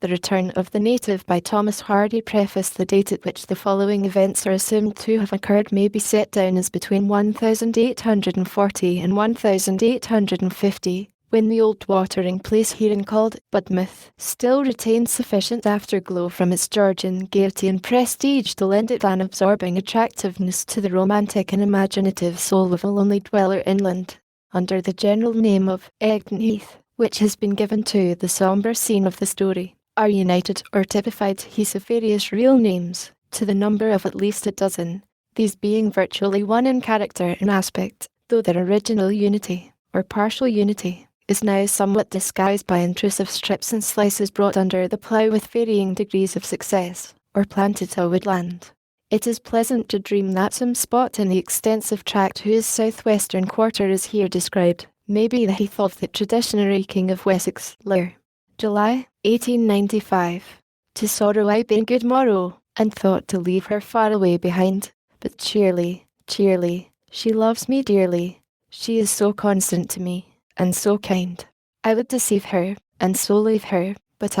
The Return of the Native by Thomas Hardy. Preface. The date at which the following events are assumed to have occurred may be set down as between 1840 and 1850, when the old watering place herein called Budmouth still retained sufficient afterglow from its Georgian gaiety and prestige to lend it an absorbing attractiveness to the romantic and imaginative soul of a lonely dweller inland, under the general name of Egdon Heath, which has been given to the sombre scene of the story, are united or typified heaths of various real names, to the number of at least a dozen, these being virtually one in character and aspect, though their original unity, or partial unity, is now somewhat disguised by intrusive strips and slices brought under the plough with varying degrees of success, or planted to woodland. It is pleasant to dream that some spot in the extensive tract whose southwestern quarter is here described, may be the heath of the traditionary King of Wessex, Lear. July, 1895. To sorrow I bade good morrow, and thought to leave her far away behind, but cheerly, cheerly, she loves me dearly, she is so constant to me, and so kind. I would deceive her, and so leave her, but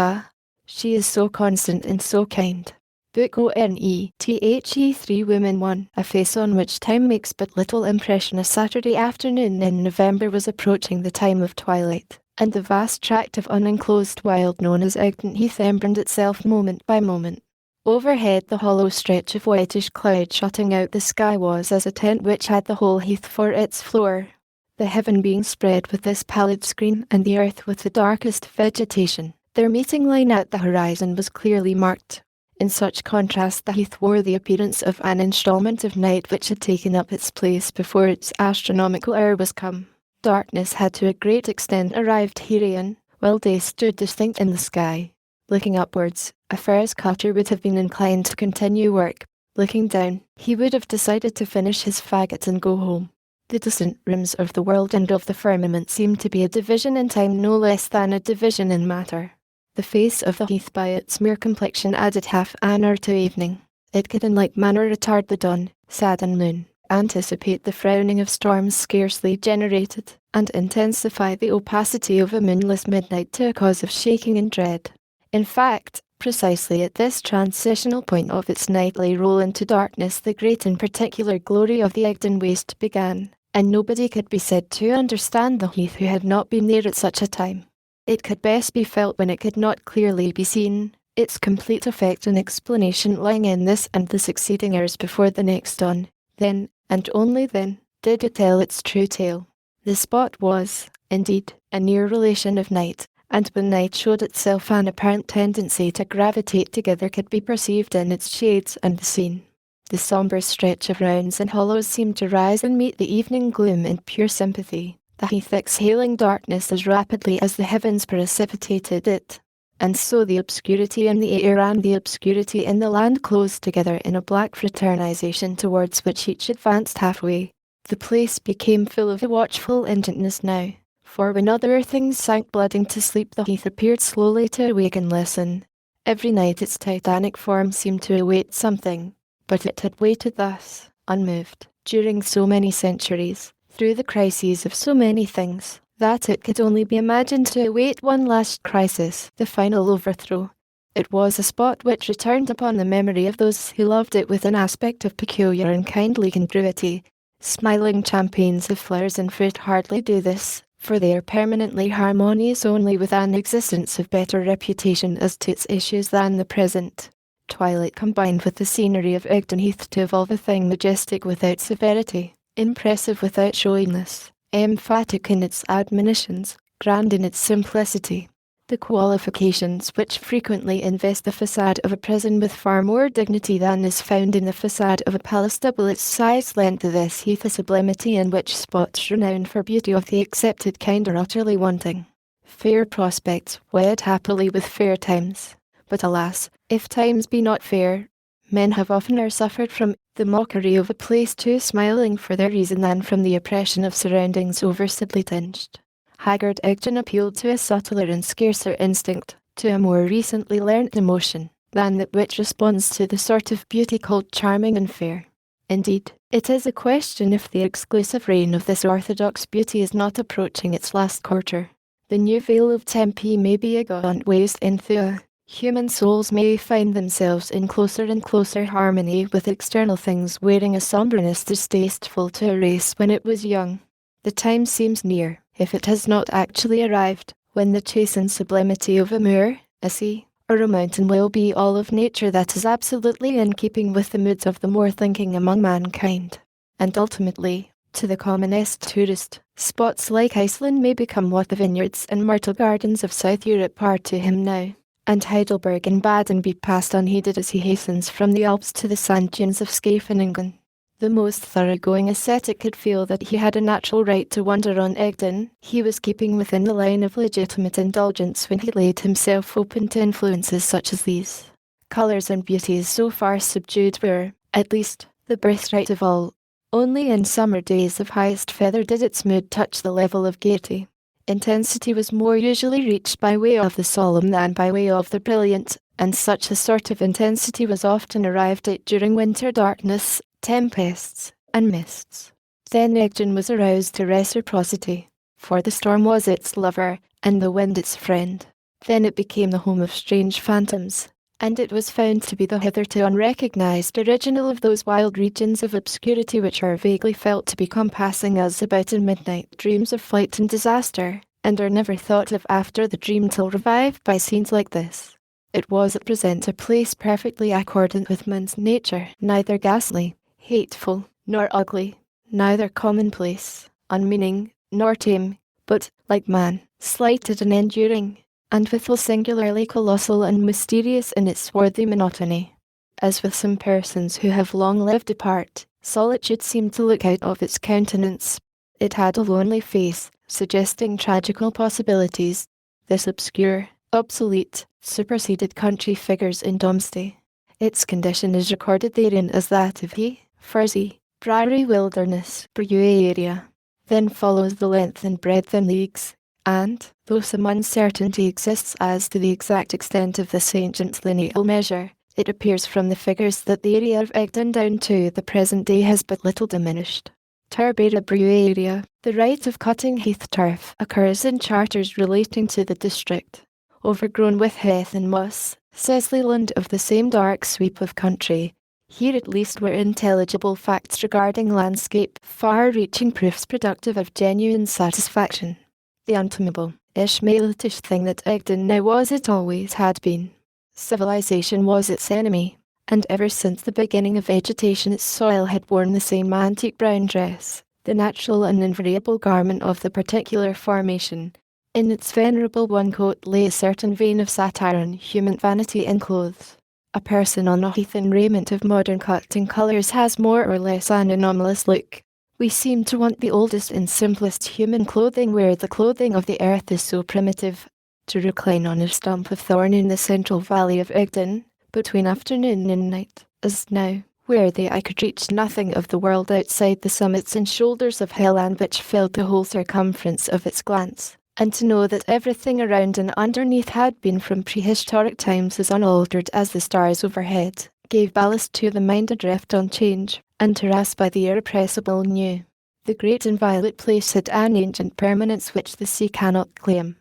she is so constant and so kind. Book ONETHE 3 Women 1. A face on which time makes but little impression. A Saturday afternoon in November was approaching the time of twilight, and the vast tract of unenclosed wild known as Egdon Heath embrowned itself moment by moment. Overhead the hollow stretch of whitish cloud shutting out the sky was as a tent which had the whole heath for its floor, the heaven being spread with this pallid screen and the earth with the darkest vegetation. Their meeting line at the horizon was clearly marked. In such contrast the heath wore the appearance of an instalment of night which had taken up its place before its astronomical hour was come. Darkness had to a great extent arrived herein, while day stood distinct in the sky. Looking upwards, a furze cutter would have been inclined to continue work. Looking down, he would have decided to finish his faggot and go home. The distant rims of the world and of the firmament seemed to be a division in time no less than a division in matter. The face of the heath by its mere complexion added half an hour to evening. It could in like manner retard the dawn, sadden noon, anticipate the frowning of storms scarcely generated, and intensify the opacity of a moonless midnight to a cause of shaking and dread. In fact, precisely at this transitional point of its nightly roll into darkness the great and particular glory of the Egdon waste began, and nobody could be said to understand the heath who had not been there at such a time. It could best be felt when it could not clearly be seen, its complete effect and explanation lying in this and the succeeding hours before the next dawn. Then, and only then, did it tell its true tale. The spot was, indeed, a near relation of night, and when night showed itself an apparent tendency to gravitate together could be perceived in its shades and the scene. The sombre stretch of rounds and hollows seemed to rise and meet the evening gloom in pure sympathy, the heath exhaling darkness as rapidly as the heavens precipitated it, and so the obscurity in the air and the obscurity in the land closed together in a black fraternization towards which each advanced halfway. The place became full of a watchful intentness now, for when other things sank blooding to sleep the heath appeared slowly to awake and listen. Every night its titanic form seemed to await something, but it had waited thus, unmoved, during so many centuries, through the crises of so many things, that it could only be imagined to await one last crisis, the final overthrow. It was a spot which returned upon the memory of those who loved it with an aspect of peculiar and kindly congruity. Smiling champaigns of flowers and fruit hardly do this, for they are permanently harmonious only with an existence of better reputation as to its issues than the present. Twilight combined with the scenery of Egdon Heath to evolve a thing majestic without severity, impressive without showiness, emphatic in its admonitions, grand in its simplicity. The qualifications which frequently invest the facade of a prison with far more dignity than is found in the facade of a palace double its size lent to this heath a sublimity in which spots renowned for beauty of the accepted kind are utterly wanting. Fair prospects wed happily with fair times. But alas, if times be not fair, men have oftener suffered from the mockery of a place too smiling for their reason than from the oppression of surroundings oversidly tinged. Haggard Egdon appealed to a subtler and scarcer instinct, to a more recently learnt emotion, than that which responds to the sort of beauty called charming and fair. Indeed, it is a question if the exclusive reign of this orthodox beauty is not approaching its last quarter. The new vale of Tempe may be a gaunt waste in Thua, Human souls may find themselves in closer and closer harmony with external things, wearing a somberness distasteful to a race when it was young. The time seems near, if it has not actually arrived, when the chastened sublimity of a moor, a sea, or a mountain will be all of nature that is absolutely in keeping with the moods of the more thinking among mankind. And ultimately, to the commonest tourist, spots like Iceland may become what the vineyards and myrtle gardens of South Europe are to him now, and Heidelberg and Baden be passed unheeded as he hastens from the Alps to the sand dunes of Scheveningen. The most thoroughgoing ascetic could feel that he had a natural right to wander on Egdon. He was keeping within the line of legitimate indulgence when he laid himself open to influences such as these. Colours and beauties so far subdued were, at least, the birthright of all. Only in summer days of highest feather did its mood touch the level of gaiety. Intensity was more usually reached by way of the solemn than by way of the brilliant, and such a sort of intensity was often arrived at during winter darkness, tempests, and mists. Then Egdon was aroused to reciprocity, for the storm was its lover, and the wind its friend. Then it became the home of strange phantoms, and it was found to be the hitherto unrecognised original of those wild regions of obscurity which are vaguely felt to be compassing us about in midnight dreams of flight and disaster, and are never thought of after the dream till revived by scenes like this. It was at present a place perfectly accordant with man's nature, neither ghastly, hateful, nor ugly, neither commonplace, unmeaning, nor tame, but, like man, slighted and enduring, and withal singularly colossal and mysterious in its swarthy monotony. As with some persons who have long lived apart, solitude seemed to look out of its countenance. It had a lonely face, suggesting tragical possibilities. This obscure, obsolete, superseded country figures in Domesday. Its condition is recorded therein as that of a furzy, briery wilderness, area. Then follows the length and breadth in leagues, and, though some uncertainty exists as to the exact extent of this ancient lineal measure, it appears from the figures that the area of Egdon down to the present day has but little diminished. Turbera area, the right of cutting heath turf, occurs in charters relating to the district. Overgrown with heath and moss, says Leland of the same dark sweep of country. Here at least were intelligible facts regarding landscape, far-reaching proofs productive of genuine satisfaction. The untamable, Ishmaelitish thing that Egdon now was it always had been. Civilization was its enemy, and ever since the beginning of vegetation its soil had worn the same antique brown dress, the natural and invariable garment of the particular formation. In its venerable one coat lay a certain vein of satire and human vanity in clothes. A person on a heath in raiment of modern cut and colours has more or less an anomalous look. We seem to want the oldest and simplest human clothing where the clothing of the earth is so primitive. To recline on a stump of thorn in the central valley of Egdon, between afternoon and night, as now, where the eye could reach nothing of the world outside the summits and shoulders of Helland which filled the whole circumference of its glance, and to know that everything around and underneath had been from prehistoric times as unaltered as the stars overhead, gave ballast to the mind adrift on change, and harassed by the irrepressible new. The great inviolate place had an ancient permanence which the sea cannot claim.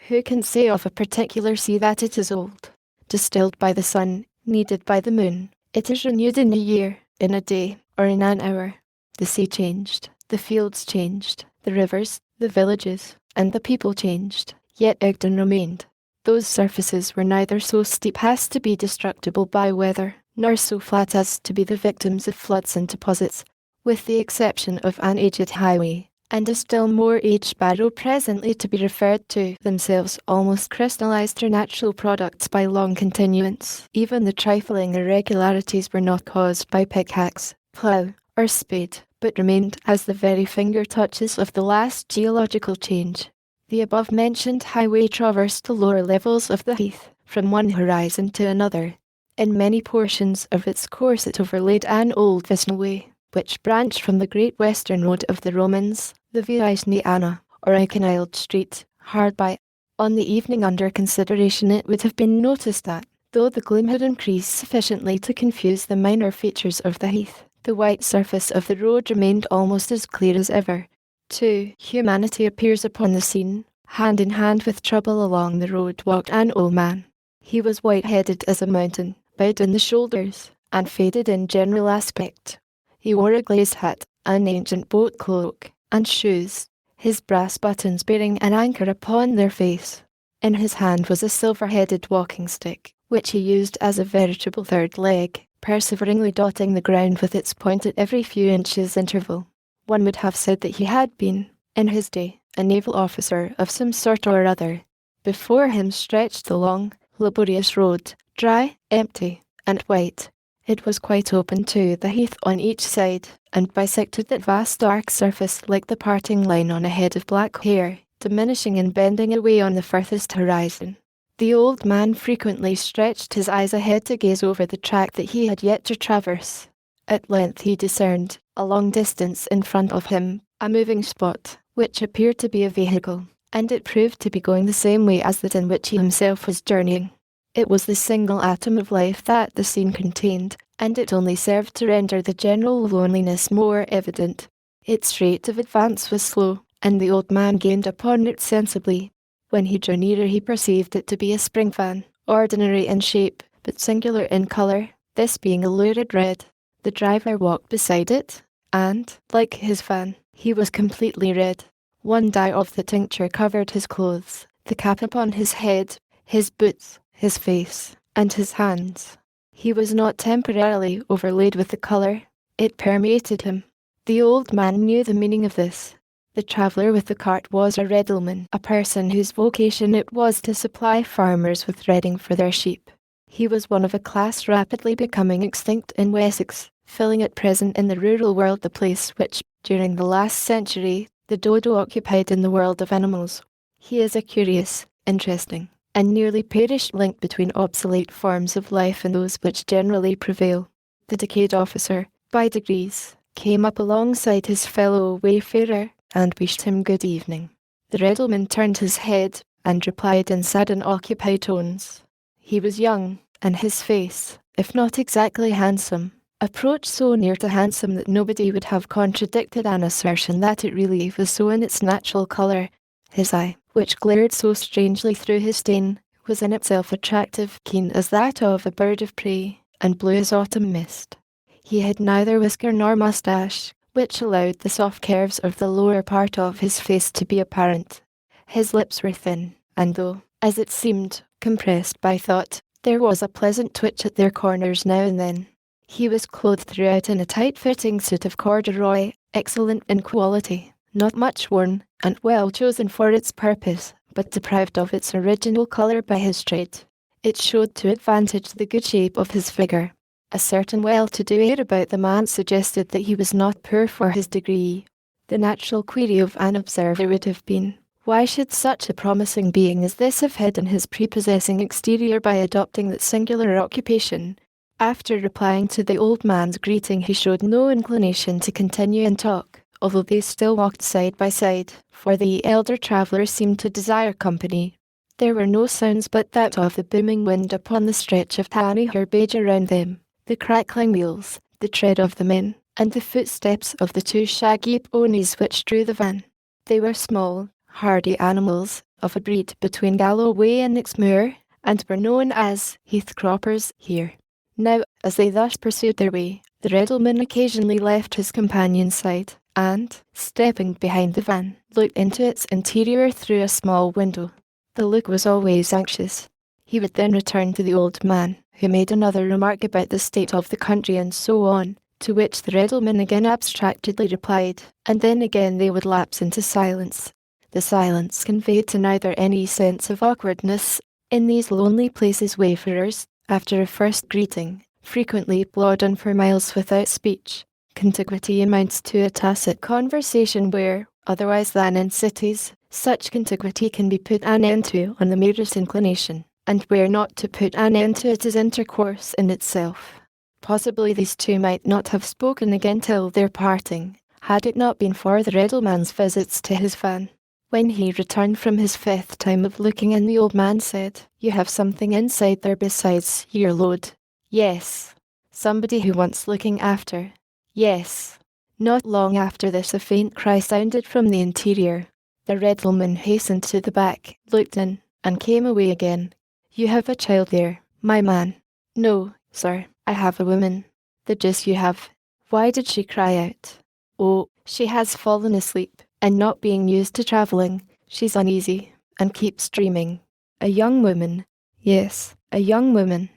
Who can say of a particular sea that it is old? Distilled by the sun, kneaded by the moon, it is renewed in a year, in a day, or in an hour. The sea changed, the fields changed, the rivers, the villages, and the people changed, yet Egdon remained. Those surfaces were neither so steep as to be destructible by weather, nor so flat as to be the victims of floods and deposits, with the exception of an aged highway, and a still more aged barrow presently to be referred to. Themselves almost crystallized their natural products by long continuance. Even the trifling irregularities were not caused by pickaxe, plough, or spade, but remained as the very finger touches of the last geological change. The above-mentioned highway traversed the lower levels of the heath, from one horizon to another. In many portions of its course it overlaid an old vicinal way, which branched from the great western road of the Romans, the Via Anna, or Eikenilde Street, hard by. On the evening under consideration it would have been noticed that, though the gloom had increased sufficiently to confuse the minor features of the heath, the white surface of the road remained almost as clear as ever. 2. Humanity appears upon the scene. Hand in hand with trouble along the road walked an old man. He was white-headed as a mountain, bowed in the shoulders, and faded in general aspect. He wore a glazed hat, an ancient boat cloak, and shoes, his brass buttons bearing an anchor upon their face. In his hand was a silver-headed walking stick, which he used as a veritable third leg, perseveringly dotting the ground with its point at every few inches interval. One would have said that he had been, in his day, a naval officer of some sort or other. Before him stretched the long, laborious road, dry, empty, and white. It was quite open to the heath on each side, and bisected that vast dark surface like the parting line on a head of black hair, diminishing and bending away on the furthest horizon. The old man frequently stretched his eyes ahead to gaze over the track that he had yet to traverse. At length he discerned, a long distance in front of him, a moving spot, which appeared to be a vehicle, and it proved to be going the same way as that in which he himself was journeying. It was the single atom of life that the scene contained, and it only served to render the general loneliness more evident. Its rate of advance was slow, and the old man gained upon it sensibly. When he drew nearer he perceived it to be a spring fan, ordinary in shape, but singular in colour, this being a lurid red. The driver walked beside it, and, like his van, he was completely red. One dye of the tincture covered his clothes, the cap upon his head, his boots, his face, and his hands. He was not temporarily overlaid with the colour, it permeated him. The old man knew the meaning of this. The traveller with the cart was a reddleman, a person whose vocation it was to supply farmers with redding for their sheep. He was one of a class rapidly becoming extinct in Wessex, filling at present in the rural world the place which, during the last century, the dodo occupied in the world of animals. He is a curious, interesting, and nearly perished link between obsolete forms of life and those which generally prevail. The decayed officer, by degrees, came up alongside his fellow wayfarer, and wished him good evening. The reddleman turned his head, and replied in sad and occupied tones. He was young, and his face, if not exactly handsome, approached so near to handsome that nobody would have contradicted an assertion that it really was so in its natural colour. His eye, which glared so strangely through his stain, was in itself attractive, keen as that of a bird of prey, and blue as autumn mist. He had neither whisker nor moustache, which allowed the soft curves of the lower part of his face to be apparent. His lips were thin, and though, as it seemed, compressed by thought, there was a pleasant twitch at their corners now and then. He was clothed throughout in a tight-fitting suit of corduroy, excellent in quality, not much worn, and well chosen for its purpose, but deprived of its original colour by his trade. It showed to advantage the good shape of his figure. A certain well-to-do air about the man suggested that he was not poor for his degree. The natural query of an observer would have been, why should such a promising being as this have hidden his prepossessing exterior by adopting that singular occupation? After replying to the old man's greeting he showed no inclination to continue in talk, although they still walked side by side, for the elder traveller seemed to desire company. There were no sounds but that of the booming wind upon the stretch of tawny herbage around them, the crackling wheels, the tread of the men, and the footsteps of the two shaggy ponies which drew the van. They were small, hardy animals, of a breed between Galloway and Exmoor, and were known as heath croppers here. Now, as they thus pursued their way, the reddleman occasionally left his companion's side, and, stepping behind the van, looked into its interior through a small window. The look was always anxious. He would then return to the old man, who made another remark about the state of the country and so on, to which the reddleman again abstractedly replied, and then again they would lapse into silence. The silence conveyed to neither any sense of awkwardness. In these lonely places wayfarers, after a first greeting, frequently plod on for miles without speech. Contiguity amounts to a tacit conversation where, otherwise than in cities, such contiguity can be put an end to on the merest inclination, and where not to put an end to it is intercourse in itself. Possibly these two might not have spoken again till their parting, had it not been for the reddleman's visits to his van. When he returned from his fifth time of looking in, the old man said, "You have something inside there besides your load." "Yes." "Somebody who wants looking after." "Yes." Not long after this a faint cry sounded from the interior. The reddleman hastened to the back, looked in, and came away again. You have a child there, my man. No, sir, I have a woman. The deuce you have. Why did she cry out? Oh, she has fallen asleep, and not being used to travelling, she's uneasy, and keeps dreaming. A young woman. Yes, a young woman.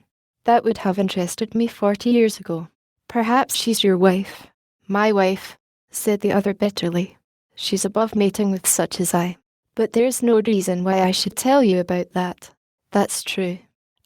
That would have interested me 40 years ago. Perhaps she's your wife. My wife, said the other bitterly. She's above mating with such as I. But there's no reason why I should tell you about that. That's true.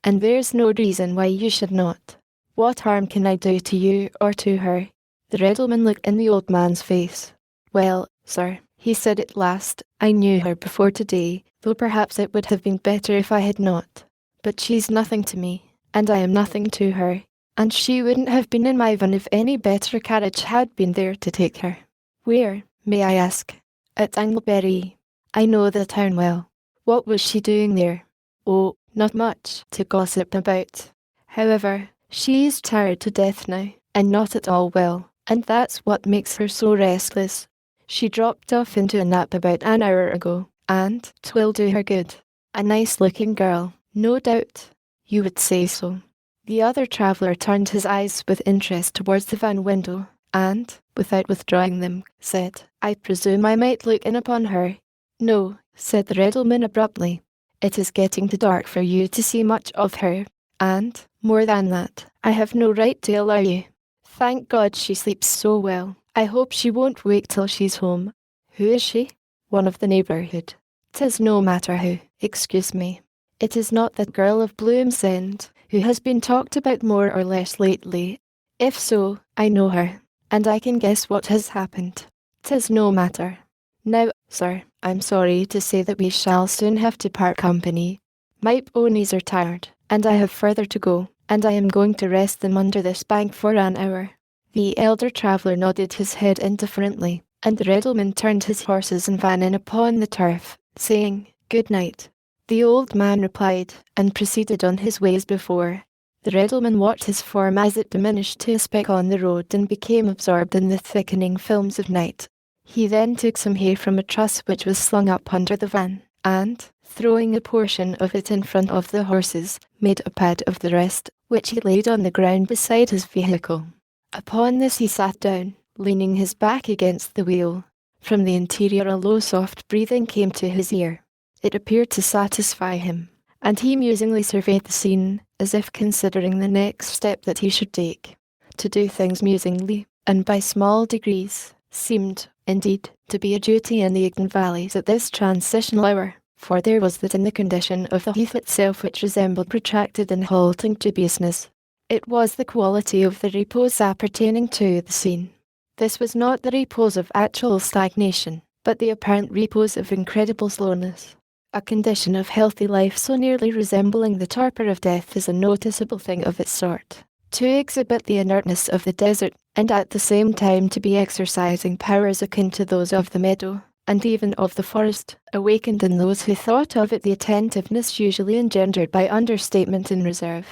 And there's no reason why you should not. What harm can I do to you or to her? The Riddleman looked in the old man's face. Well, sir, he said at last, I knew her before today, though perhaps it would have been better if I had not. But she's nothing to me, and I am nothing to her, and she wouldn't have been in my van if any better carriage had been there to take her. Where, may I ask? At Anglebury. I know the town well. What was she doing there? Oh, not much to gossip about. However, she's tired to death now, and not at all well, and that's what makes her so restless. She dropped off into a nap about an hour ago, and 'twill do her good. A nice-looking girl, no doubt. You would say so. The other traveller turned his eyes with interest towards the van window, and, without withdrawing them, said, I presume I might look in upon her. No, said the Riddleman abruptly. It is getting too dark for you to see much of her, and, more than that, I have no right to allow you. Thank God she sleeps so well. I hope she won't wake till she's home. Who is she? One of the neighbourhood. 'Tis no matter who, excuse me. It is not that girl of Bloom's End, who has been talked about more or less lately. If so, I know her, and I can guess what has happened. 'Tis no matter. Now, sir, I'm sorry to say that we shall soon have to part company. My ponies are tired, and I have further to go, and I am going to rest them under this bank for an hour. The elder traveller nodded his head indifferently, and the Riddleman turned his horses and van in upon the turf, saying, Good night. The old man replied, and proceeded on his way as before. The Riddleman watched his form as it diminished to a speck on the road and became absorbed in the thickening films of night. He then took some hay from a truss which was slung up under the van, and, throwing a portion of it in front of the horses, made a pad of the rest, which he laid on the ground beside his vehicle. Upon this he sat down, leaning his back against the wheel. From the interior a low soft breathing came to his ear. It appeared to satisfy him, and he musingly surveyed the scene, as if considering the next step that he should take. To do things musingly, and by small degrees, seemed, indeed, to be a duty in the Igden valleys at this transitional hour, for there was that in the condition of the heath itself which resembled protracted and halting dubiousness. It was the quality of the repose appertaining to the scene. This was not the repose of actual stagnation, but the apparent repose of incredible slowness. A condition of healthy life so nearly resembling the torpor of death is a noticeable thing of its sort. To exhibit the inertness of the desert, and at the same time to be exercising powers akin to those of the meadow, and even of the forest, awakened in those who thought of it the attentiveness usually engendered by understatement and reserve.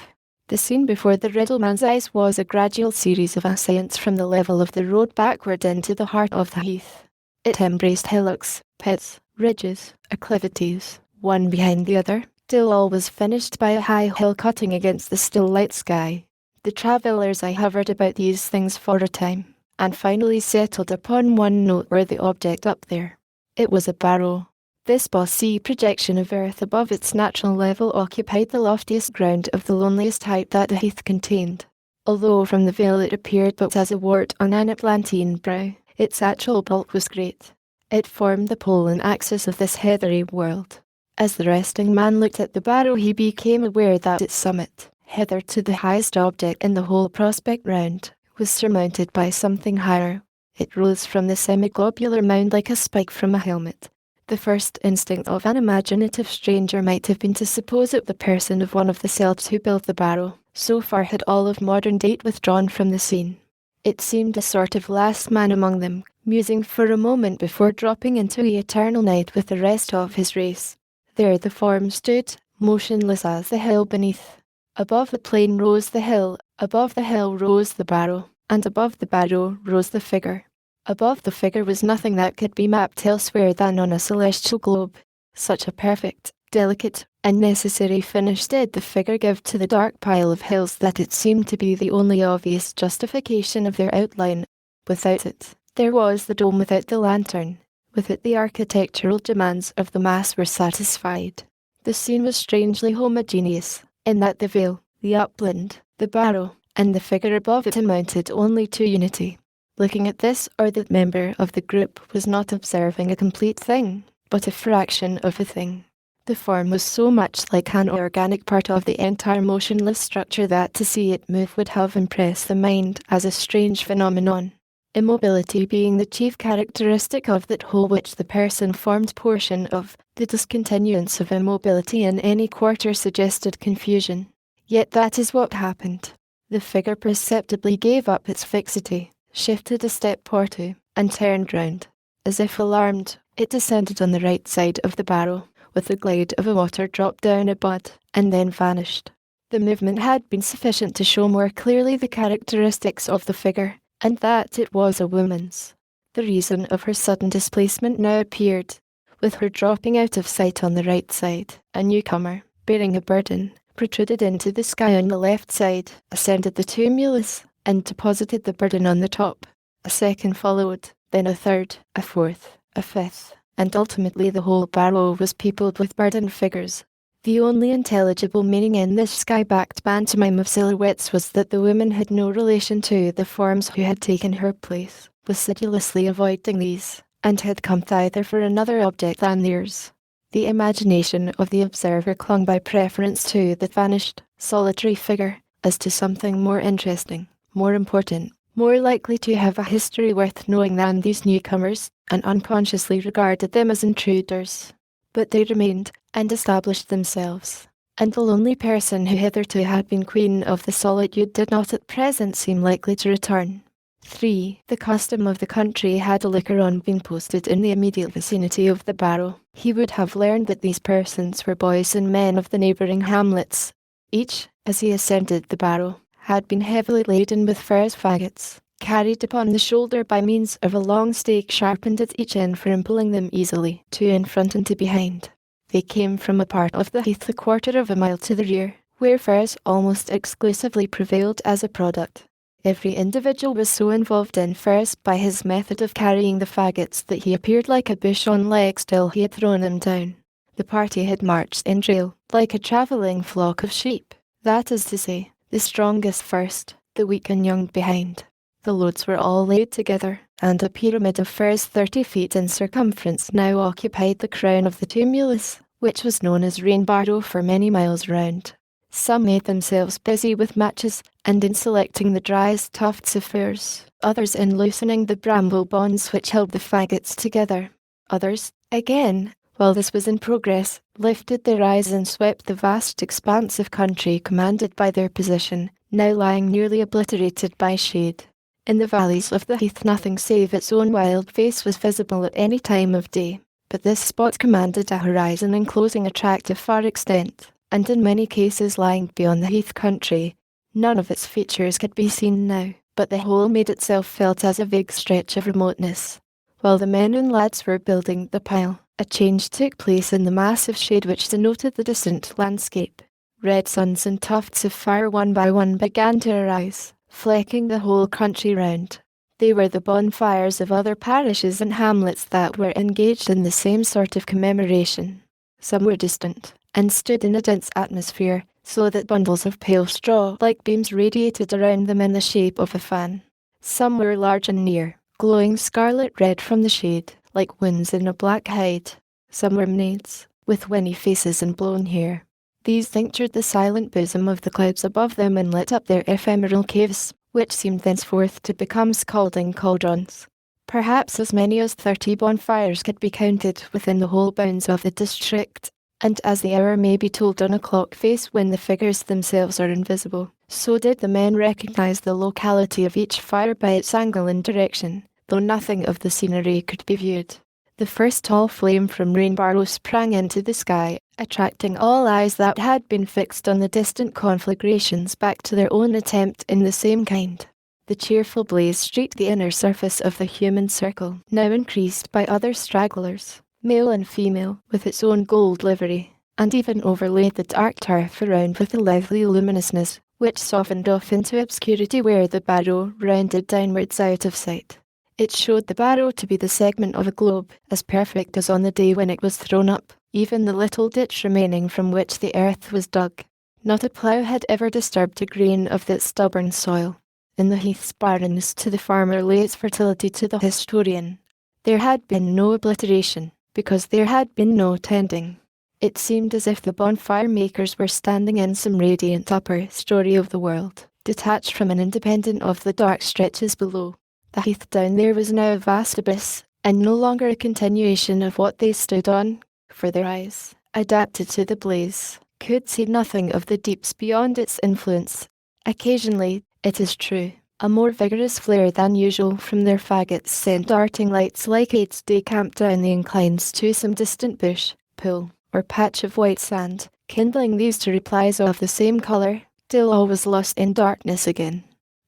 The scene before the Riddleman's eyes was a gradual series of ascents from the level of the road backward into the heart of the heath. It embraced hillocks, pits, ridges, acclivities, one behind the other, till all was finished by a high hill cutting against the still light sky. The travellers' eye hovered about these things for a time, and finally settled upon one noteworthy object up there. It was a barrow. This bossy projection of earth above its natural level occupied the loftiest ground of the loneliest height that the heath contained. Although from the vale it appeared but as a wart on an Atlantean brow, its actual bulk was great. It formed the pole and axis of this heathery world. As the resting man looked at the barrow he became aware that its summit, hitherto the highest object in the whole prospect round, was surmounted by something higher. It rose from the semi-globular mound like a spike from a helmet. The first instinct of an imaginative stranger might have been to suppose it the person of one of the Celts who built the barrow. So far had all of modern date withdrawn from the scene. It seemed a sort of last man among them, musing for a moment before dropping into the eternal night with the rest of his race. There the form stood, motionless as the hill beneath. Above the plain rose the hill, above the hill rose the barrow, and above the barrow rose the figure. Above the figure was nothing that could be mapped elsewhere than on a celestial globe. Such a perfect, delicate, and necessary finish did the figure give to the dark pile of hills that it seemed to be the only obvious justification of their outline. Without it, there was the dome without the lantern. With it the architectural demands of the mass were satisfied. The scene was strangely homogeneous, in that the vale, the upland, the barrow, and the figure above it amounted only to unity. Looking at this or that member of the group was not observing a complete thing, but a fraction of a thing. The form was so much like an organic part of the entire motionless structure that to see it move would have impressed the mind as a strange phenomenon. Immobility being the chief characteristic of that whole which the person formed portion of, the discontinuance of immobility in any quarter suggested confusion. Yet that is what happened. The figure perceptibly gave up its fixity, shifted a step or two, and turned round. As if alarmed, it descended on the right side of the barrow, with the glade of a water dropped down a bud, and then vanished. The movement had been sufficient to show more clearly the characteristics of the figure, and that it was a woman's. The reason of her sudden displacement now appeared. With her dropping out of sight on the right side, a newcomer, bearing a burden, protruded into the sky on the left side, ascended the tumulus, and deposited the burden on the top. A second followed, then a third, a fourth, a fifth, and ultimately the whole barrow was peopled with burdened figures. The only intelligible meaning in this sky-backed pantomime of silhouettes was that the woman had no relation to the forms who had taken her place, was sedulously avoiding these, and had come thither for another object than theirs. The imagination of the observer clung by preference to the vanished, solitary figure, as to something more interesting, more important, more likely to have a history worth knowing than these newcomers, and unconsciously regarded them as intruders. But they remained, and established themselves, and the lonely person who hitherto had been queen of the solitude did not at present seem likely to return. 3. The custom of the country had a looker-on been posted in the immediate vicinity of the barrow, he would have learned that these persons were boys and men of the neighbouring hamlets. Each, as he ascended the barrow, had been heavily laden with furze faggots, carried upon the shoulder by means of a long stake sharpened at each end for impelling them easily, to in front and to behind. They came from a part of the heath a quarter of a mile to the rear, where furze almost exclusively prevailed as a product. Every individual was so involved in furze by his method of carrying the faggots that he appeared like a bush on legs till he had thrown them down. The party had marched in drill, like a travelling flock of sheep, that is to say, the strongest first, the weak and young behind. The loads were all laid together, and a pyramid of furze 30 feet in circumference now occupied the crown of the tumulus, which was known as Rain Barrow for many miles round. Some made themselves busy with matches, and in selecting the driest tufts of furze, others in loosening the bramble bonds which held the faggots together. Others, again, while this was in progress, lifted their eyes and swept the vast expanse of country commanded by their position, now lying nearly obliterated by shade. In the valleys of the heath nothing save its own wild face was visible at any time of day, but this spot commanded a horizon enclosing a tract of far extent, and in many cases lying beyond the heath country. None of its features could be seen now, but the whole made itself felt as a vague stretch of remoteness. While the men and lads were building the pile, a change took place in the mass of shade which denoted the distant landscape. Red suns and tufts of fire one by one began to arise, flecking the whole country round. They were the bonfires of other parishes and hamlets that were engaged in the same sort of commemoration. Some were distant, and stood in a dense atmosphere, so that bundles of pale straw like beams radiated around them in the shape of a fan. Some were large and near, glowing scarlet red from the shade, like winds in a black hide. Some were maids, with winny faces and blown hair. These tinctured the silent bosom of the clouds above them and lit up their ephemeral caves, which seemed thenceforth to become scalding cauldrons. Perhaps as many as 30 bonfires could be counted within the whole bounds of the district, and as the hour may be told on a clock face when the figures themselves are invisible, so did the men recognize the locality of each fire by its angle and direction, though nothing of the scenery could be viewed. The first tall flame from Rain Barrow sprang into the sky, attracting all eyes that had been fixed on the distant conflagrations back to their own attempt in the same kind. The cheerful blaze streaked the inner surface of the human circle, now increased by other stragglers, male and female, with its own gold livery. and even overlaid the dark turf around with a lively luminousness, which softened off into obscurity where the barrow rounded downwards out of sight. It showed the barrow to be the segment of a globe, as perfect as on the day when it was thrown up, even the little ditch remaining from which the earth was dug. Not a plough had ever disturbed a grain of that stubborn soil. In the heath's barrenness to the farmer lay its fertility to the historian. There had been no obliteration, because there had been no tending. It seemed as if the bonfire makers were standing in some radiant upper story of the world, detached from and independent of the dark stretches below. The heath down there was now a vast abyss, and no longer a continuation of what they stood on, for their eyes, adapted to the blaze, could see nothing of the deeps beyond its influence. Occasionally, it is true, a more vigorous flare than usual from their faggots sent darting lights like aids de camp down the inclines to some distant bush, pool, or patch of white sand, kindling these to replies of the same colour, till all was lost in darkness again.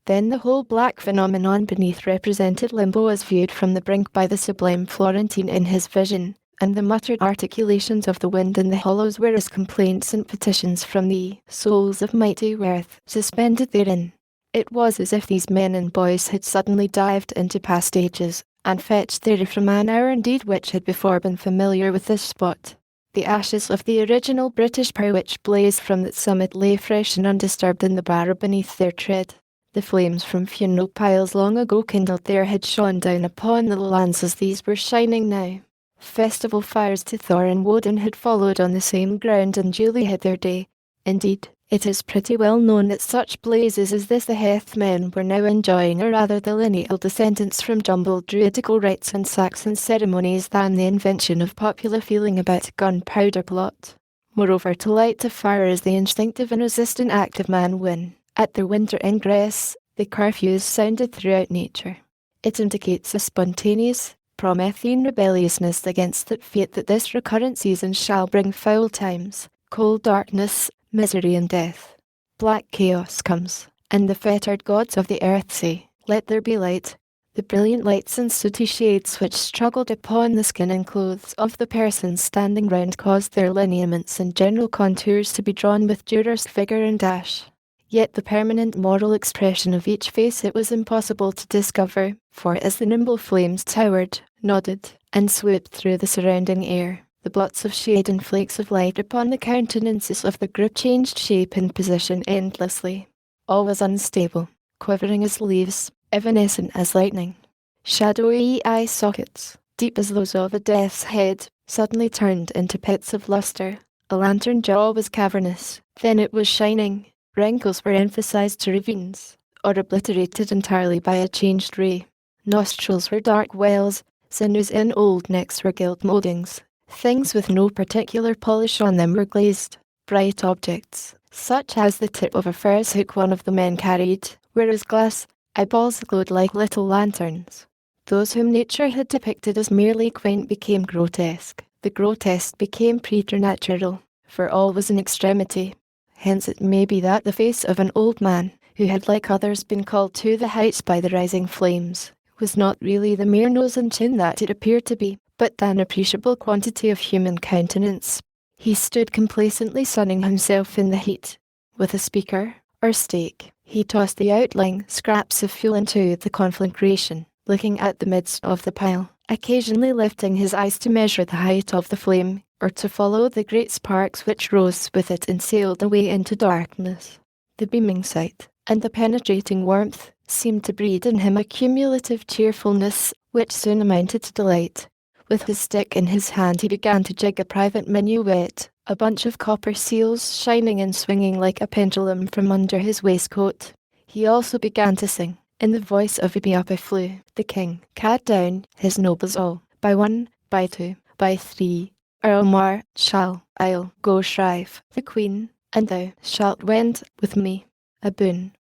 Then the whole black phenomenon beneath represented limbo as viewed from the brink by the sublime Florentine in his vision, and the muttered articulations of the wind in the hollows were as complaints and petitions from the souls of mighty earth suspended therein. It was as if these men and boys had suddenly dived into past ages, and fetched there from an hour indeed which had before been familiar with this spot. The ashes of the original British power which blazed from its summit lay fresh and undisturbed in the barrow beneath their tread. The flames from funeral piles long ago kindled there had shone down upon the lands as these were shining now. Festival fires to Thor and Woden had followed on the same ground and duly had their day. Indeed, it is pretty well known that such blazes as this the Heathmen were now enjoying are rather the lineal descendants from jumbled druidical rites and Saxon ceremonies than the invention of popular feeling about a gunpowder plot. Moreover, to light a fire is the instinctive and resistant act of man when, at their winter ingress, the curfews sounded throughout nature. It indicates a spontaneous, Promethean rebelliousness against that fate that this recurrent season shall bring foul times, cold darkness, misery and death. Black chaos comes, and the fettered gods of the earth say, "Let there be light." The brilliant lights and sooty shades which struggled upon the skin and clothes of the persons standing round caused their lineaments and general contours to be drawn with durest vigour and dash. Yet the permanent moral expression of each face it was impossible to discover, for as the nimble flames towered, nodded, and swooped through the surrounding air, the blots of shade and flakes of light upon the countenances of the group changed shape and position endlessly. All was unstable, quivering as leaves, evanescent as lightning. Shadowy eye sockets, deep as those of a death's head, suddenly turned into pits of lustre. A lantern jaw was cavernous, then it was shining. Wrinkles were emphasized to ravines, or obliterated entirely by a changed ray. Nostrils were dark wells, sinews in old necks were gilt mouldings. Things with no particular polish on them were glazed. Bright objects, such as the tip of a furze hook one of the men carried, were as glass, eyeballs glowed like little lanterns. Those whom nature had depicted as merely quaint became grotesque. The grotesque became preternatural, for all was in extremity. Hence it may be that the face of an old man, who had like others been called to the heights by the rising flames, was not really the mere nose and chin that it appeared to be, but an appreciable quantity of human countenance. He stood complacently sunning himself in the heat. With a speaker, or stake, he tossed the outlying scraps of fuel into the conflagration, looking at the midst of the pile, occasionally lifting his eyes to measure the height of the flame, or to follow the great sparks which rose with it and sailed away into darkness. The beaming sight, and the penetrating warmth, seemed to breed in him a cumulative cheerfulness, which soon amounted to delight. With his stick in his hand he began to jig a private minuet, a bunch of copper seals shining and swinging like a pendulum from under his waistcoat. He also began to sing, in the voice of Ibi flew, the king, cat down, his nobles all, by one, by two, by three. Earl Mar shall, I'll go shrive, the queen, and thou shalt wend with me. A boon,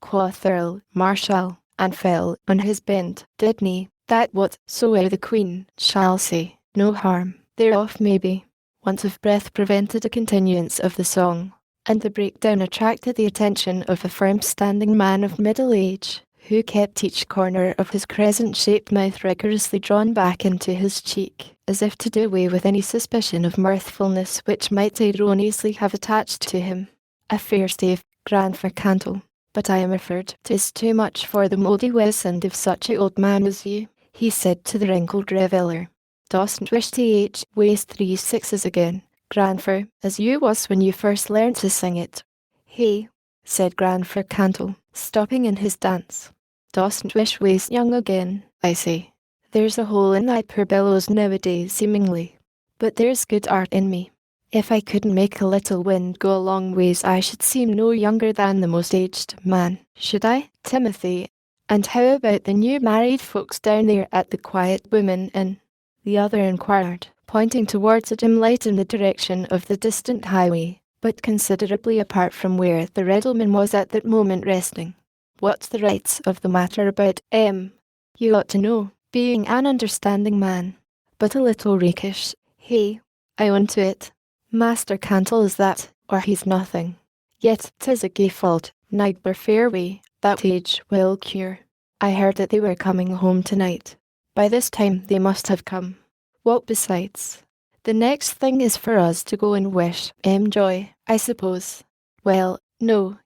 quoth Earl Marshal, and fell on his bend, Didn't that whatsoe'er the queen shall say, no harm thereof may be. Want of breath prevented a continuance of the song, and the breakdown attracted the attention of a firm-standing man of middle age, who kept each corner of his crescent-shaped mouth rigorously drawn back into his cheek, as if to do away with any suspicion of mirthfulness which might erroneously have attached to him. "A fair stave, Grandfer Cantle, but I am afraid 'tis too much for the mouldy wisdom of such a old man as you," he said to the wrinkled reveller. "Dossn't wish to waste 3 sixes again, Grandfer, as you was when you first learned to sing it." "Hey," said Grandfer Cantle, stopping in his dance. "Dossn't wish waste young again, I say. There's a hole in thy poor billows nowadays seemingly. But there's good art in me. If I couldn't make a little wind go a long ways I should seem no younger than the most aged man, should I, Timothy? And how about the new married folks down there at the Quiet Women Inn?" the other inquired, pointing towards a dim light in the direction of the distant highway, but considerably apart from where the Riddleman was at that moment resting. "What's the rights of the matter about You ought to know, being an understanding man, but a little rakish. Hey, I own to it. Master Cantle is that, or he's nothing. Yet 'tis a gay fault, neither fair way, that age will cure. I heard that they were coming home tonight. By this time they must have come. What besides? The next thing is for us to go and wish joy, I suppose. Well, no.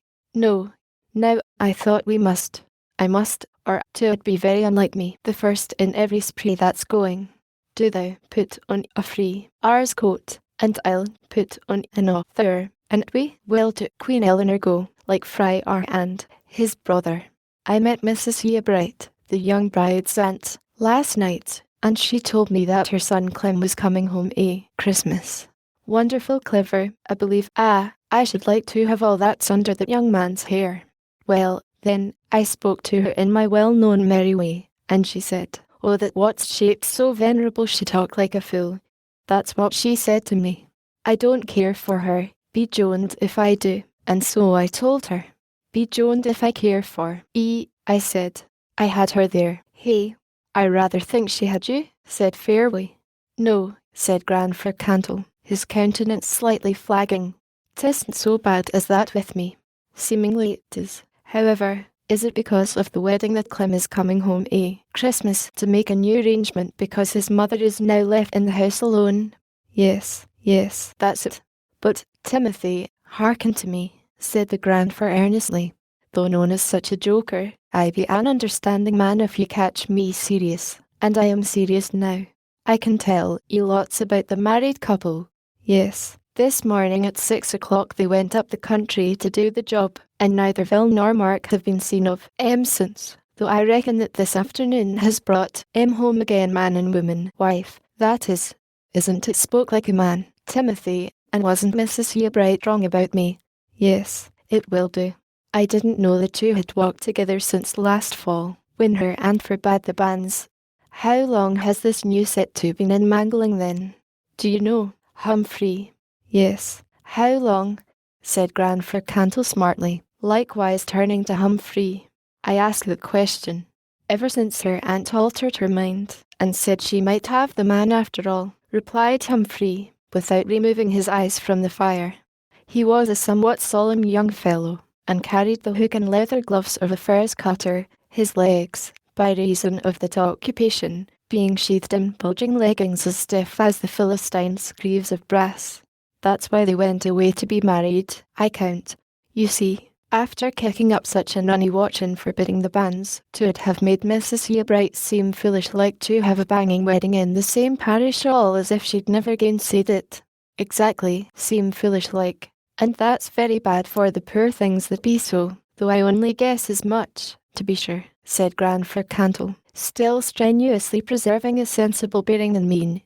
Now, I thought I must, or 'twould be very unlike me, the first in every spree that's going. Do thou put on a free ours coat, and I'll put on an other, and we will to Queen Eleanor go, like Fry R. and his brother. I met Mrs. Yeabright, the young bride's aunt, last night, and she told me that her son Clem was coming home Christmas. Wonderful clever, I believe. I should like to have all that's under the young man's hair. Well, then, I spoke to her in my well-known merry way, and she said, oh, that what's shaped so venerable she talk like a fool. That's what she said to me. I don't care for her, be joned if I do, and so I told her. Be joned if I care for I said. I had her there. Hey, I rather think she had you, said Fairway. No, said Grandfer Cantle, his countenance slightly flagging. 'Tisn't so bad as that with me. Seemingly it is. However, is it because of the wedding that Clem is coming home Christmas to make a new arrangement because his mother is now left in the house alone? Yes, that's it. But, Timothy, hearken to me, said the Grandfer earnestly. Though known as such a joker, I be an understanding man if you catch me serious, and I am serious now. I can tell you lots about the married couple. Yes, this morning at 6 o'clock they went up the country to do the job, and neither Phil nor Mark have been seen of since, though I reckon that this afternoon has brought home again, man and woman, wife, that is. Isn't it spoke like a man, Timothy, and wasn't Mrs. Yeabright wrong about me? Yes, it will do. I didn't know the two had walked together since last fall, when her aunt forbade the banns. How long has this new set to been in mangling then? Do you know, Humphrey? Yes, how long? Said Grandfer Cantle smartly, likewise turning to Humphrey. I ask the question. Ever since her aunt altered her mind, and said she might have the man after all, replied Humphrey, without removing his eyes from the fire. He was a somewhat solemn young fellow, and carried the hook and leather gloves of a furs cutter, his legs, by reason of that occupation, being sheathed in bulging leggings as stiff as the Philistines' greaves of brass. That's why they went away to be married, I count. You see, after kicking up such a nunny watch and forbidding the banns, 'twould have made Mrs. Yeabright seem foolish like to have a banging wedding in the same parish all as if she'd never gainsaid it. Exactly, seem foolish like. And that's very bad for the poor things that be so, though I only guess as much, to be sure, said Grandfer Cantle, still strenuously preserving a sensible bearing and mien.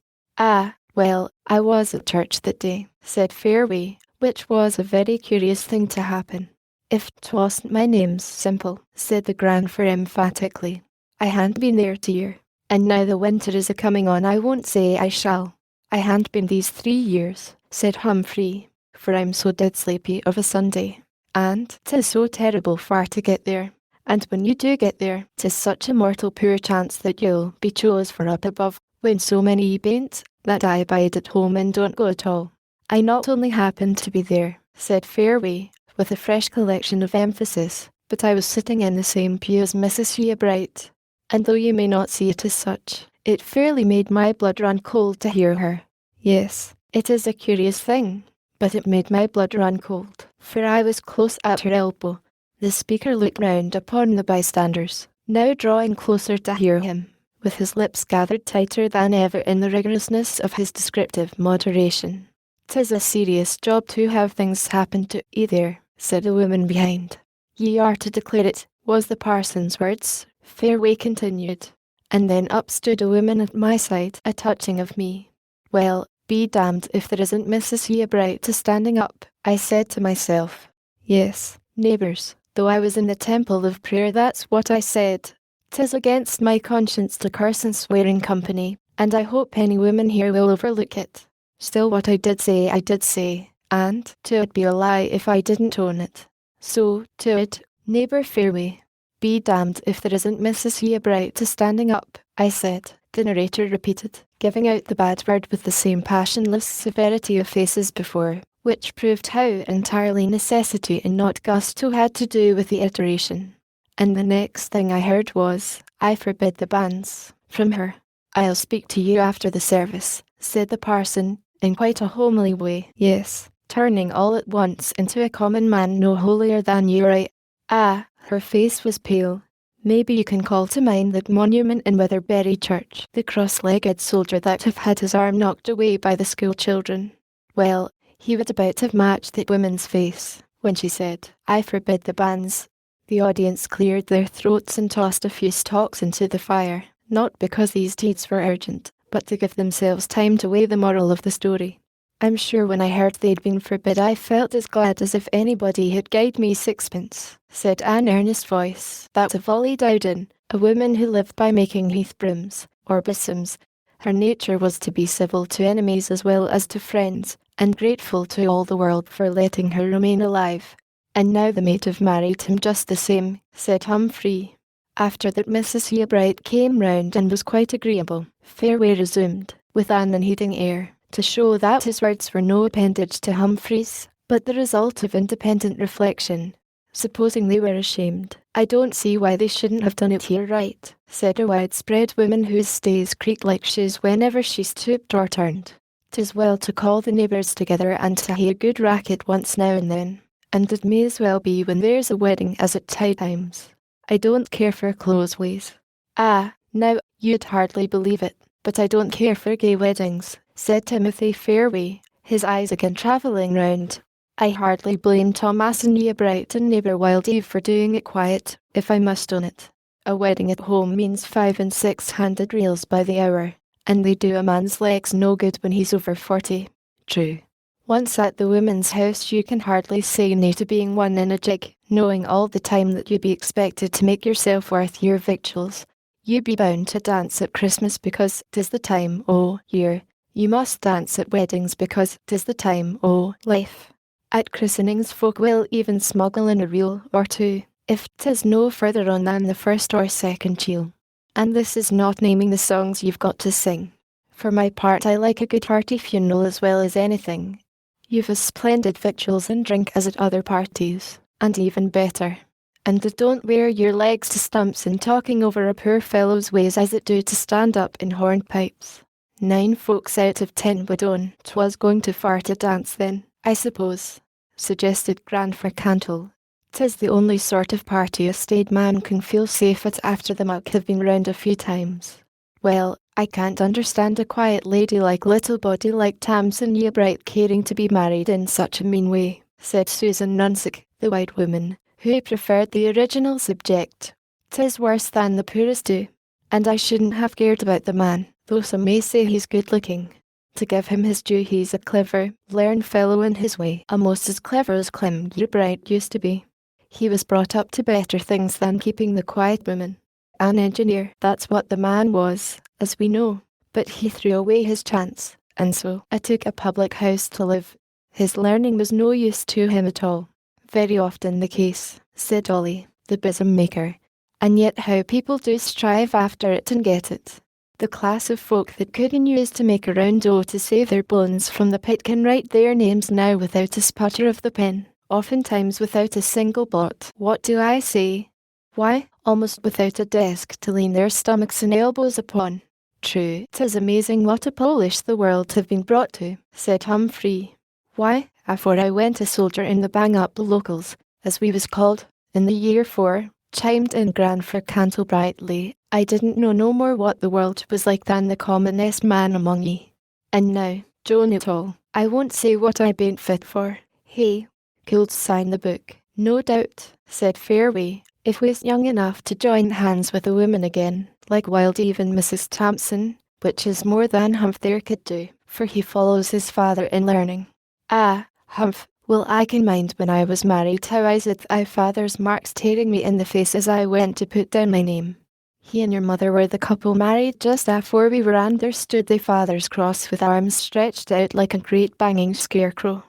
Well, I was at church that day, said Fairway, which was a very curious thing to happen. If 'twasn't my name's simple, said the Grandfer emphatically. I han't been there to year, and now the winter is a-coming on I won't say I shall. I han't been these 3 years, said Humphrey, for I'm so dead sleepy of a Sunday, and 'tis so terrible far to get there, and when you do get there, 'tis such a mortal poor chance that you'll be chose for up above, when so many bain't, that I bide at home and don't go at all. I not only happened to be there, said Fairway, with a fresh collection of emphasis, but I was sitting in the same pew as Mrs. Yeabright, and though you may not see it as such, it fairly made my blood run cold to hear her. Yes, it is a curious thing, but it made my blood run cold, for I was close at her elbow. The speaker looked round upon the bystanders, now drawing closer to hear him, with his lips gathered tighter than ever in the rigorousness of his descriptive moderation. "'Tis a serious job to have things happen to 'ee there," said a woman behind. "Ye are to declare it," was the parson's words. Fairway continued, and then up stood a woman at my side, a touching of me. "Well, be damned if there isn't Mrs. Yeabright to standing up," I said to myself. Yes, neighbours, though I was in the temple of prayer, that's what I said. 'Tis against my conscience to curse and swear in company, and I hope any woman here will overlook it. Still, what I did say, and 'twould be a lie if I didn't own it. So, to it, neighbour Fairway. "Be damned if there isn't Mrs. Yeabright to standing up," I said, the narrator repeated, giving out the bad word with the same passionless severity of face as before, which proved how entirely necessity and not gusto had to do with the iteration. And the next thing I heard was, "I forbid the banns," from her. "I'll speak to you after the service," said the parson, in quite a homely way. Yes, turning all at once into a common man no holier than you, right? Ah, her face was pale. "Maybe you can call to mind that monument in Witherberry Church, the cross-legged soldier that have had his arm knocked away by the school children. Well, he would about have matched that woman's face, when she said, 'I forbid the banns.'" The audience cleared their throats and tossed a few stalks into the fire, not because these deeds were urgent, but to give themselves time to weigh the moral of the story. I'm sure when I heard they'd been forbid I felt as glad as if anybody had gied me sixpence, said an earnest voice, that of Ollie Dowden, a woman who lived by making heath brooms, or besoms. Her nature was to be civil to enemies as well as to friends, and grateful to all the world for letting her remain alive. "And now the mate have married him just the same," said Humphrey. After that Mrs. Yeabright came round and was quite agreeable. Fairway resumed, with an unheeding air, to show that his words were no appendage to Humphrey's, but the result of independent reflection. "Supposing they were ashamed, I don't see why they shouldn't have done it here, right?" said a widespread woman whose stays creaked like shoes whenever she stooped or turned. "'Tis well to call the neighbours together and to hae a good racket once now and then, and it may as well be when there's a wedding as at tide times. I don't care for closeways." "Ah, now, you'd hardly believe it, but I don't care for gay weddings," said Timothy Fairway, his eyes again travelling round. "I hardly blame Thomas and Yeabright and neighbour Wildeve for doing it quiet, if I must own it. A wedding at home means 5 and 600 reals by the hour, and they do a man's legs no good when he's over 40. True. Once at the women's house you can hardly say nay to being one in a jig, knowing all the time that you be expected to make yourself worth your victuals. You be bound to dance at Christmas because 'tis the time o' year. You must dance at weddings because 'tis the time o' life. At christenings folk will even smuggle in a reel or two, if 'tis no further on than the first or second chiel. And this is not naming the songs you've got to sing. For my part I like a good hearty funeral as well as anything. You've as splendid victuals and drink as at other parties, and even better. And don't wear your legs to stumps in talking over a poor fellow's ways as it do to stand up in hornpipes. 9 folks out of 10 would own 'twas going too far to dance then, I suppose," suggested Grandfer Cantle. "'Tis the only sort of party a staid man can feel safe at after the muck have been round a few times." "Well, I can't understand a quiet ladylike little body like Tamsin Yeabright caring to be married in such a mean way," said Susan Nunsick, the white woman, who preferred the original subject. "'Tis worse than the poorest do. And I shouldn't have cared about the man, though some may say he's good-looking. To give him his due, he's a clever, learned fellow in his way, almost as clever as Clem Yeabright used to be. He was brought up to better things than keeping the quiet woman. An engineer, that's what the man was, as we know, but he threw away his chance, and so I took a public house to live. His learning was no use to him at all." "Very often the case," said Ollie, the besom maker. "And yet how people do strive after it and get it. The class of folk that couldn't use to make a round dough to save their bones from the pit can write their names now without a sputter of the pen, oftentimes without a single blot. What do I say? Why, almost without a desk to lean their stomachs and elbows upon. True, 'tis amazing what a polish the world have been brought to, said Humphrey. Why, afore I went a soldier in the bang-up locals, as we was called, in the year 4, chimed in Grandfer Cantle brightly, I didn't know no more what the world was like than the commonest man among ye. And now, Joan it all, I won't say what I bain't fit for. Hey, could sign the book. No doubt, said Fairway, if we's young enough to join hands with the women again, like Wild even Mrs. Thompson, which is more than Humph there could do, for he follows his father in learning. Ah, Humph, well I can mind when I was married how I said thy father's marks tearing me in the face as I went to put down my name. He and your mother were the couple married just afore we were, and there stood thy father's cross with arms stretched out like a great banging scarecrow.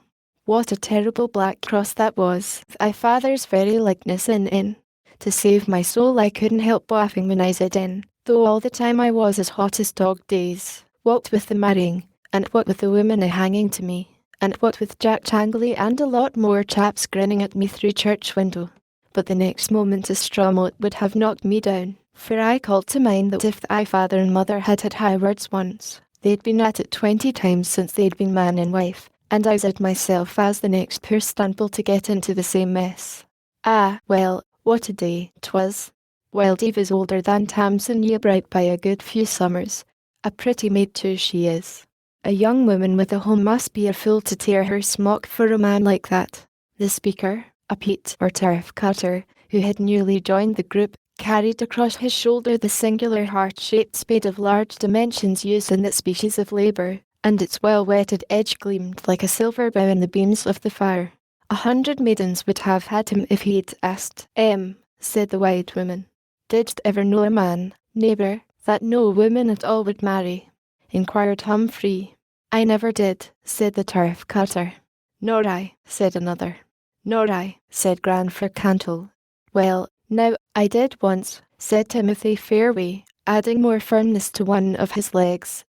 What a terrible black cross that was, thy father's very likeness in. To save my soul I couldn't help laughing when I said in, though all the time I was as hot as dog days, what with the marrying, and what with the women a-hanging to me, and what with Jack Changley and a lot more chaps grinning at me through church window. But the next moment a straw would have knocked me down, for I called to mind that if thy father and mother had had high words once, they'd been at it 20 times since they'd been man and wife, and I said myself as the next poor stumble to get into the same mess. Ah, well, what a day 'twas. Wild Eve is older than Tamsin ye bright by a good few summers. A pretty maid too she is. A young woman with a home must be a fool to tear her smock for a man like that. The speaker, a peat or turf cutter, who had newly joined the group, carried across his shoulder the singular heart-shaped spade of large dimensions used in that species of labour, and its well-whetted edge gleamed like a silver bow in the beams of the fire. 100 maidens would have had him if he'd asked. Said the wide woman. Didst ever know a man, neighbour, that no woman at all would marry? Inquired Humphrey. I never did, said the turf cutter. Nor I, said another. Nor I, said Grandfer Cantle. Well, now, I did once, said Timothy Fairway, adding more firmness to one of his legs,